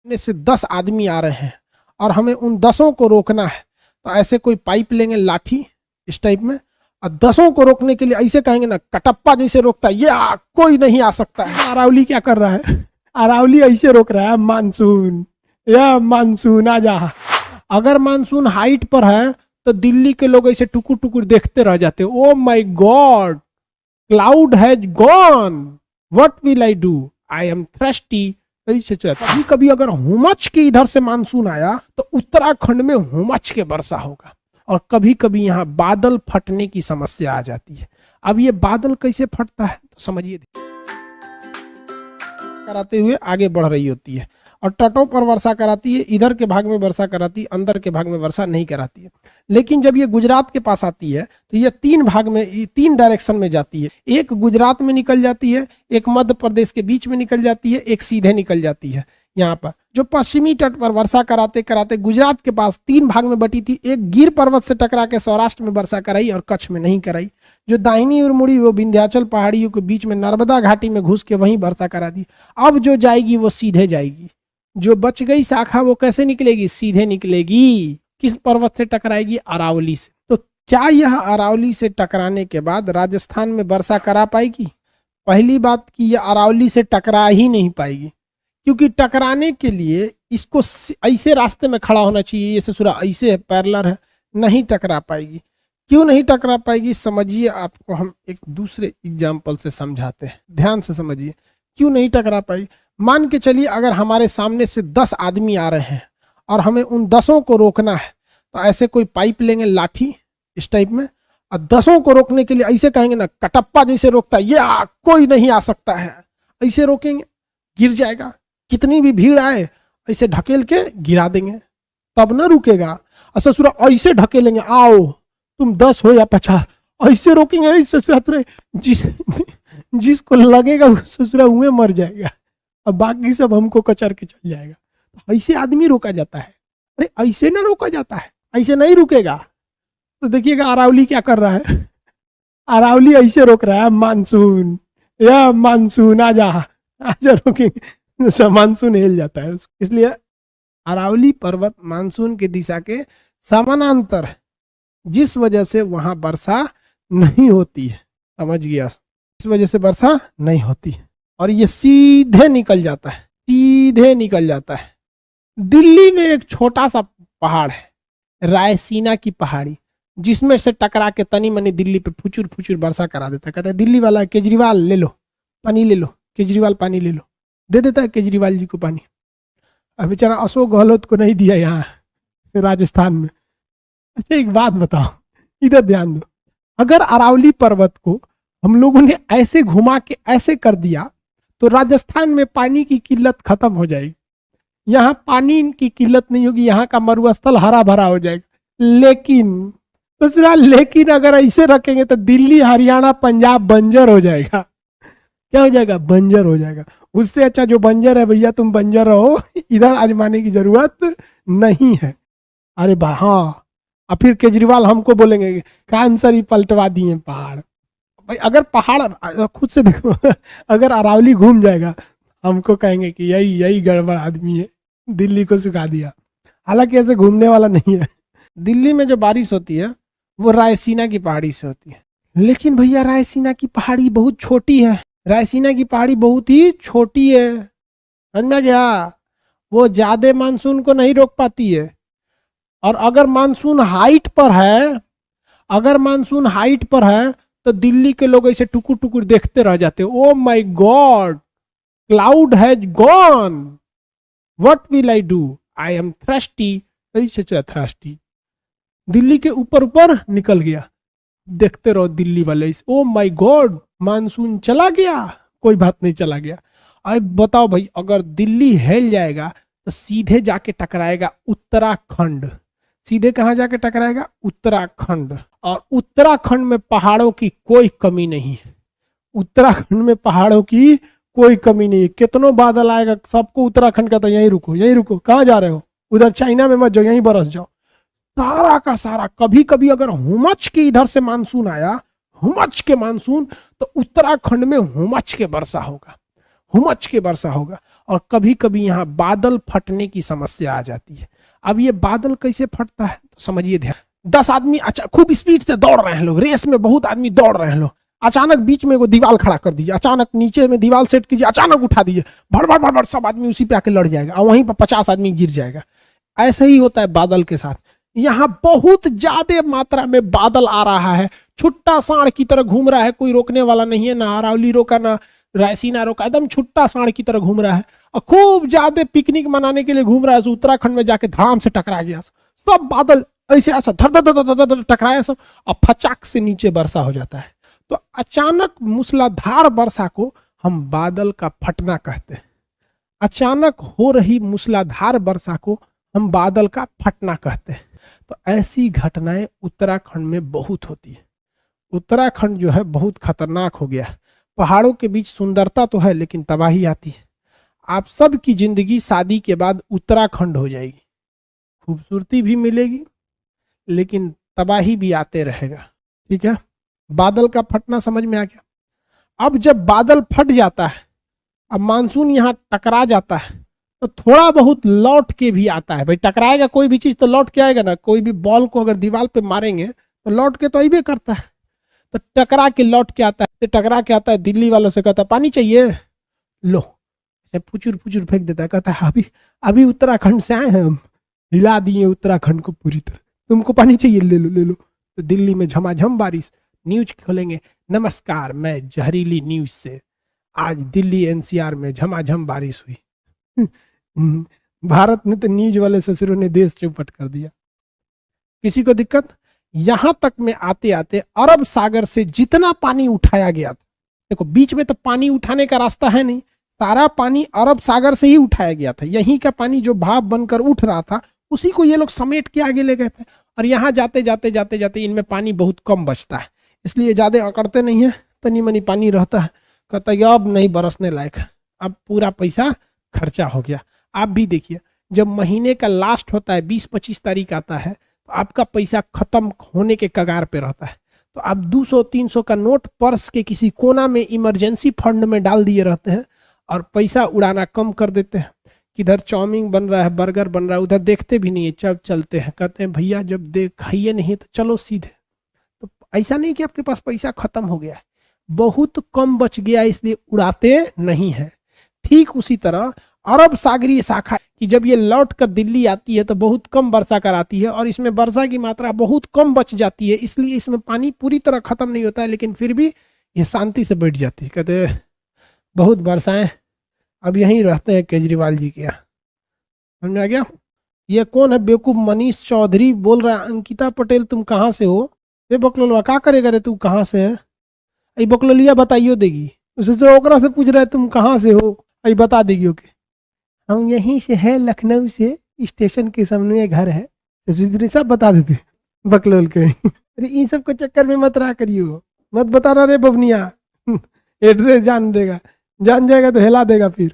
में से 10 आदमी आ रहे हैं और हमें उन 10 को रोकना है, तो ऐसे कोई पाइप लेंगे, लाठी इस टाइप में, और 10 को रोकने के लिए ऐसे कहेंगे ना, कटप्पा जैसे रोकता है, ये कोई नहीं आ सकता है। अरावली क्या कर रहा है? अरावली ऐसे रोक रहा है, मानसून या मानसून आ जा। अगर मानसून हाइट पर है तो दिल्ली के लोग ऐसे टुकुर टुकुर देखते रह जाते, oh my God, cloud has gone, what will I do, I am thirsty. कभी कभी अगर हुमच के इधर से मानसून आया तो उत्तराखंड में हुमच के वर्षा होगा, और कभी कभी यहाँ बादल फटने की समस्या आ जाती है। अब ये बादल कैसे फटता है तो समझिए, कराते हुए आगे बढ़ रही होती है और तटों पर वर्षा कराती है, इधर के भाग में वर्षा कराती है, अंदर के भाग में वर्षा नहीं कराती है। लेकिन जब ये गुजरात के पास आती है तो ये 3 भाग में, 3 डायरेक्शन में जाती है। एक गुजरात में निकल जाती है, एक मध्य प्रदेश के बीच में निकल जाती है, एक सीधे निकल जाती है। यहाँ पर जो पश्चिमी तट पर वर्षा कराते कराते गुजरात के पास 3 भाग में बटी थी, एक गिर पर्वत से टकरा के सौराष्ट्र में वर्षा कराई और कच्छ में नहीं कराई। जो दाहिनी ओर मुड़ी वो विंध्याचल पहाड़ियों के बीच में नर्मदा घाटी में घुस के वहीं वर्षा करा दी। अब जो जाएगी वो सीधे जाएगी, जो बच गई शाखा वो कैसे निकलेगी? सीधे निकलेगी। किस पर्वत से टकराएगी? अरावली से। तो क्या यह अरावली से टकराने के बाद राजस्थान में वर्षा करा पाएगी? पहली बात कि यह अरावली से टकरा ही नहीं पाएगी, क्योंकि टकराने के लिए इसको ऐसे रास्ते में खड़ा होना चाहिए, ये ससुरा ऐसे है, पैरेलल है, नहीं टकरा पाएगी। क्यों नहीं टकरा पाएगी समझिए, आपको हम एक दूसरे एग्जाम्पल से समझाते हैं, ध्यान से समझिए क्यों नहीं टकरा पाएगी। मान के चलिए अगर हमारे सामने से 10 आदमी आ रहे हैं और हमें उन 10 को रोकना है, तो ऐसे कोई पाइप लेंगे, लाठी इस टाइप में, और 10 को रोकने के लिए ऐसे कहेंगे ना, कटप्पा जैसे रोकता है, ये कोई नहीं आ सकता है, ऐसे रोकेंगे, गिर जाएगा। कितनी भी भीड़ आए ऐसे ढकेल के गिरा देंगे, तब ना रुकेगा। और ससुरा ऐसे ढकेलेंगे, आओ तुम 10 हो या 50, ऐसे रोकेंगे, ऐसे ससुरा जिसको लगेगा ससुरा हुए मर जाएगा, अब बाकी सब हमको कचर के चल जाएगा। तो ऐसे आदमी रोका जाता है। अरे ऐसे ना रोका जाता है, ऐसे नहीं रुकेगा। तो देखिएगा अरावली क्या कर रहा है, अरावली ऐसे रोक रहा है, मानसून या मानसून आ जा, आजा रोकेंगे, मानसून हिल जाता है। इसलिए अरावली पर्वत मानसून की दिशा के समानांतर है, जिस वजह से वहां वर्षा नहीं होती है। समझ गया? इस वजह से वर्षा नहीं होती है और ये सीधे निकल जाता है, सीधे निकल जाता है। दिल्ली में एक छोटा सा पहाड़ है, रायसीना की पहाड़ी, जिसमें से टकरा के तनी मनी दिल्ली पे फुचुर फुचुर वर्षा करा देता है। कहता है दिल्ली वाला, केजरीवाल ले लो पानी, ले लो केजरीवाल पानी ले लो, दे देता है केजरीवाल जी को पानी। अब बेचारा अशोक गहलोत को नहीं दिया यहाँ राजस्थान में। अच्छा एक बात बताओ, इधर ध्यान दो, अगर अरावली पर्वत को हम लोगों ने ऐसे घुमा के ऐसे कर दिया तो राजस्थान में पानी की किल्लत खत्म हो जाएगी, यहाँ पानी की किल्लत नहीं होगी, यहाँ का मरुस्थल हरा भरा हो जाएगा। लेकिन अगर ऐसे रखेंगे तो दिल्ली, हरियाणा, पंजाब बंजर हो जाएगा। क्या हो जाएगा? बंजर हो जाएगा। उससे अच्छा जो बंजर है भैया तुम बंजर रहो, इधर आजमाने की जरूरत नहीं है। अरे हाँ, और फिर केजरीवाल हमको बोलेंगे कैंसर ही पलटवा दिए पहाड़। भाई अगर पहाड़ खुद से देखो, अगर अरावली घूम जाएगा हमको कहेंगे कि यही गड़बड़ आदमी है, दिल्ली को सुखा दिया। हालांकि ऐसे घूमने वाला नहीं है। दिल्ली में जो बारिश होती है वो रायसीना की पहाड़ी से होती है। लेकिन भैया रायसीना की पहाड़ी बहुत छोटी है, रायसीना की पहाड़ी बहुत ही छोटी है, समझा गया? वो ज्यादा मानसून को नहीं रोक पाती है। और अगर मानसून हाइट पर है, अगर मानसून हाइट पर है तो दिल्ली के लोग ऐसे टुकुर टुकुर देखते रह जाते, oh my God, cloud has gone, what will I do, I am thirsty. Thirsty Delhi के ऊपर ऊपर निकल गया, देखते रहो दिल्ली वाले, ओ माय गॉड मानसून चला गया। कोई बात नहीं, चला गया। अब बताओ भाई, अगर दिल्ली हिल जाएगा तो सीधे जाके टकराएगा उत्तराखंड। सीधे कहां जाके टकराएगा? उत्तराखंड। और उत्तराखंड में पहाड़ों की कोई कमी नहीं है, उत्तराखंड में पहाड़ों की कोई कमी नहीं है। कितनों बादल आएगा, सबको उत्तराखंड का तो यहीं रुको, यहीं रुको, कहाँ जा रहे हो? उधर चाइना में मत जाओ, यहीं बरस जाओ। सारा का सारा, कभी कभी अगर हुमच के इधर से मानसून आया, हुमच के मानसून, तो उत्तराखंड में हुमच के वर्षा होगा, हुमच के वर्षा होगा। और कभी कभी यहाँ बादल फटने की समस्या आ जाती है। अब ये बादल कैसे फटता है तो समझिए ध्यान। 10 आदमी अच्छा खूब स्पीड से दौड़ रहे हैं, लोग रेस में बहुत आदमी दौड़ रहे हैं, लोग अचानक बीच में वो दीवार खड़ा कर दीजिए, अचानक नीचे में दीवार सेट कीजिए, अचानक उठा दीजिए, भड़ भड़ भड़ भड़ सब आदमी उसी पे आके लड़ जाएगा और वहीं पर 50 आदमी गिर जाएगा। ऐसा ही होता है बादल के साथ। यहाँ बहुत ज्यादा मात्रा में बादल आ रहा है, छुट्टा सांड की तरह घूम रहा है, कोई रोकने वाला नहीं है, ना अरावली रोका ना रायसीना रोका, एकदम छुट्टा सांड की तरह घूम रहा है और खूब ज्यादा पिकनिक मनाने के लिए घूम रहा है। तो उत्तराखंड में जाके धड़ाम से टकरा गया, सब बादल ऐसे ऐसा धर धर धर धर धर टकराया सब और फचाक से नीचे वर्षा हो जाता है। तो अचानक मूसलाधार वर्षा को हम बादल का फटना कहते हैं। अचानक हो रही मूसलाधार वर्षा को हम बादल का फटना कहते हैं। तो ऐसी घटनाएं उत्तराखंड में बहुत होती है। उत्तराखंड जो है बहुत खतरनाक हो गया। पहाड़ों के बीच सुंदरता तो है लेकिन तबाही आती है। आप सब की जिंदगी शादी के बाद उत्तराखंड हो जाएगी, खूबसूरती भी मिलेगी लेकिन तबाही भी आते रहेगा। ठीक है, बादल का फटना समझ में आ गया। अब जब बादल फट जाता है, अब मानसून यहाँ टकरा जाता है तो थोड़ा बहुत लौट के भी आता है। भाई टकराएगा कोई भी चीज तो लौट के आएगा ना, कोई भी बॉल को अगर दीवार पे मारेंगे तो लौट के तो आइबे करता है। तो टकरा के लौट के आता है, टकरा के आता है, दिल्ली वालों से कहता है पानी चाहिए, लो फुचुर फुचुर फेंक देता है, कहता है अभी अभी उत्तराखंड से आए हैं हम, हिला दिए उत्तराखंड को पूरी तरह, तुमको पानी चाहिए ले लो ले लो। तो दिल्ली में झमाझम बारिश, न्यूज खोलेंगे, नमस्कार मैं जहरीली न्यूज से, आज दिल्ली एनसीआर में झमाझम बारिश हुई। भारत में तो न्यूज वाले ससुरों ने देश चौपट कर दिया। किसी को दिक्कत? यहां तक में आते आते अरब सागर से जितना पानी उठाया गया था, देखो बीच में तो पानी उठाने का रास्ता है नहीं, सारा पानी अरब सागर से ही उठाया गया था। यहीं का पानी जो भाप बनकर उठ रहा था उसी को ये लोग समेट के आगे ले गए थे। और यहाँ जाते जाते जाते जाते इनमें पानी बहुत कम बचता है, इसलिए ज्यादा अकड़ते नहीं है, तनी मनी पानी रहता है। कहता है अब नहीं बरसने लायक है, अब पूरा पैसा खर्चा हो गया। आप भी देखिए जब महीने का लास्ट होता है 20-25 तारीख आता है तो आपका पैसा खत्म होने के कगार पे रहता है। तो आप 200-300 का नोट पर्स के किसी कोना में इमरजेंसी फंड में डाल दिए रहते हैं और पैसा उड़ाना कम कर देते हैं। किधर चाउमीन बन रहा है, बर्गर बन रहा है, उधर देखते भी नहीं है, जब चलते हैं कहते हैं भैया जब देख खाइए नहीं तो चलो सीधे। तो ऐसा नहीं कि आपके पास पैसा खत्म हो गया है, बहुत कम बच गया इसलिए उड़ाते नहीं है। ठीक उसी तरह अरब सागरीय शाखा कि जब ये लौट कर दिल्ली आती है तो बहुत कम वर्षा कराती है और इसमें वर्षा की मात्रा बहुत कम बच जाती है, इसलिए इसमें पानी पूरी तरह खत्म नहीं होता है, लेकिन फिर भी ये शांति से बैठ जाती है। कहते हैं बहुत वर्षाएं, अब यहीं रहते हैं केजरीवाल जी के यहाँ। समझ में आ गया? ये कौन है बेवकूफ? मनीष चौधरी बोल रहा है अंकिता पटेल तुम कहाँ से हो? ये बकलोलवा क्या करेगा रे, तू कहाँ से है? अरे बकलोलिया बताइयो देगी, उसे ओकरा से पूछ रहा है तुम कहाँ से हो, अरे बता देगी। ओके हम यहीं से है, लखनऊ से, स्टेशन के सामने घर है, तो सब बता देते बकलोल के। अरे इन सब के चक्कर में मत रहा करियो, मत बता रहा रे बबनिया। एड्रेस जान देगा, जान जाएगा तो हिला देगा फिर।